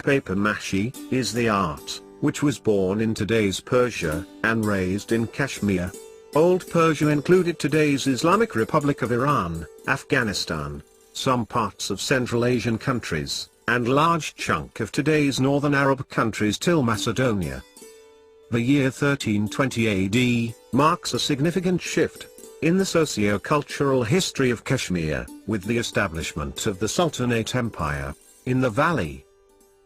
Paper mache is the art which was born in today's Persia and raised in Kashmir. Old Persia included today's Islamic Republic of Iran, Afghanistan, some parts of Central Asian countries, and large chunk of today's northern Arab countries till Macedonia. The year 1320 AD marks a significant shift in the socio-cultural history of Kashmir, with the establishment of the Sultanate Empire in the valley.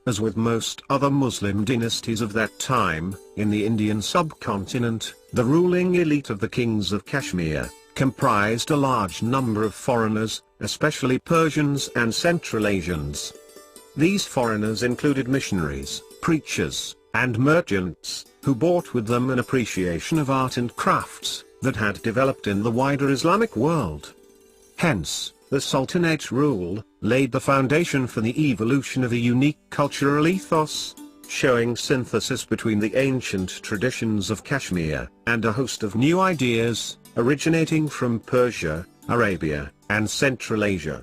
As with most other Muslim dynasties of that time, in the Indian subcontinent, the ruling elite of the kings of Kashmir comprised a large number of foreigners, especially Persians and Central Asians. These foreigners included missionaries, preachers, and merchants, who brought with them an appreciation of art and crafts that had developed in the wider Islamic world. Hence, the Sultanate rule laid the foundation for the evolution of a unique cultural ethos, showing synthesis between the ancient traditions of Kashmir and a host of new ideas originating from Persia, Arabia, and Central Asia.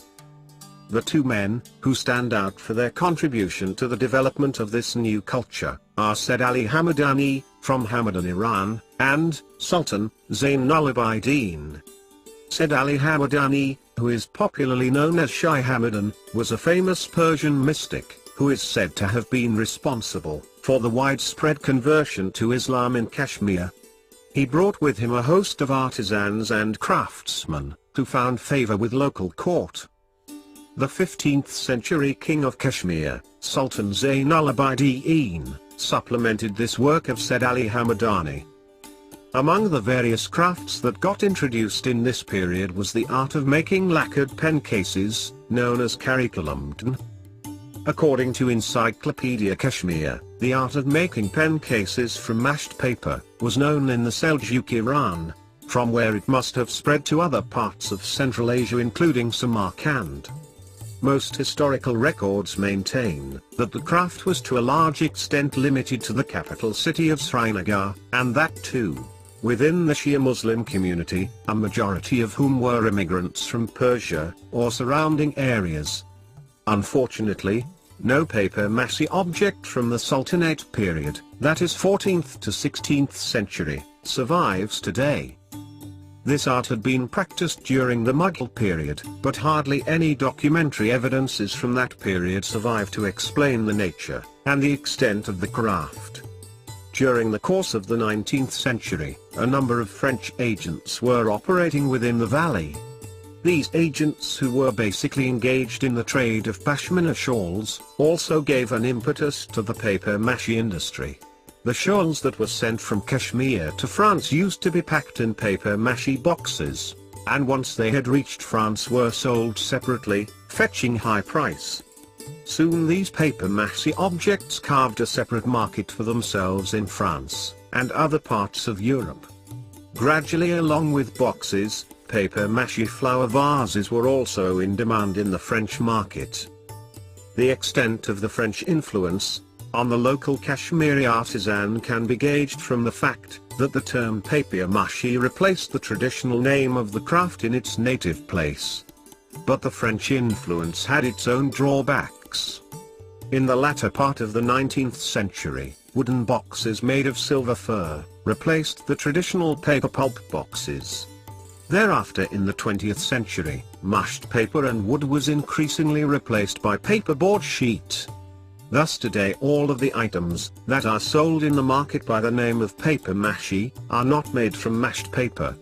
The two men who stand out for their contribution to the development of this new culture are Said Ali Hamadani, from Hamadan, Iran, and Sultan Zainul Abidin. Said Ali Hamadani, who is popularly known as Shah Hamadan, was a famous Persian mystic, who is said to have been responsible for the widespread conversion to Islam in Kashmir. He brought with him a host of artisans and craftsmen, who found favor with local court. The 15th century king of Kashmir, Sultan Zainul Abidin, supplemented this work of Said Ali Hamadani. Among the various crafts that got introduced in this period was the art of making lacquered pen cases, known as karikalamdan. According to Encyclopedia Kashmir, the art of making pen cases from mashed paper was known in the Seljuk Iran, from where it must have spread to other parts of Central Asia including Samarkand. Most historical records maintain that the craft was to a large extent limited to the capital city of Srinagar, and that too within the Shia Muslim community, a majority of whom were immigrants from Persia or surrounding areas. Unfortunately, no paper mache object from the Sultanate period, that is 14th to 16th century, survives today. This art had been practiced during the Mughal period, but hardly any documentary evidences from that period survive to explain the nature and the extent of the craft. During the course of the 19th century, a number of French agents were operating within the valley. These agents, who were basically engaged in the trade of pashmina shawls, also gave an impetus to the paper mache industry. The shawls that were sent from Kashmir to France used to be packed in paper mache boxes, and once they had reached France were sold separately, fetching high price. Soon these paper mache objects carved a separate market for themselves in France and other parts of Europe. Gradually, along with boxes, paper mache flower vases were also in demand in the French market. The extent of the French influence on the local Kashmiri artisan can be gauged from the fact that the term paper mache replaced the traditional name of the craft in its native place. But the French influence had its own drawbacks. In the latter part of the 19th century, wooden boxes made of silver fir replaced the traditional paper pulp boxes. Thereafter, in the 20th century, mashed paper and wood was increasingly replaced by paperboard sheet. Thus today all of the items that are sold in the market by the name of paper mache are not made from mashed paper.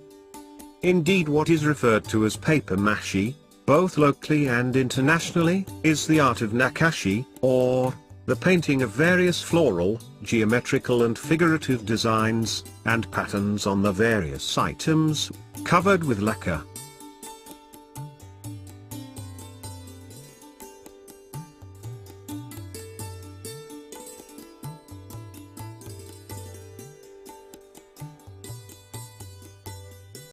Indeed, what is referred to as paper mache, both locally and internationally, is the art of nakashi, or the painting of various floral, geometrical and figurative designs and patterns on the various items, covered with lacquer.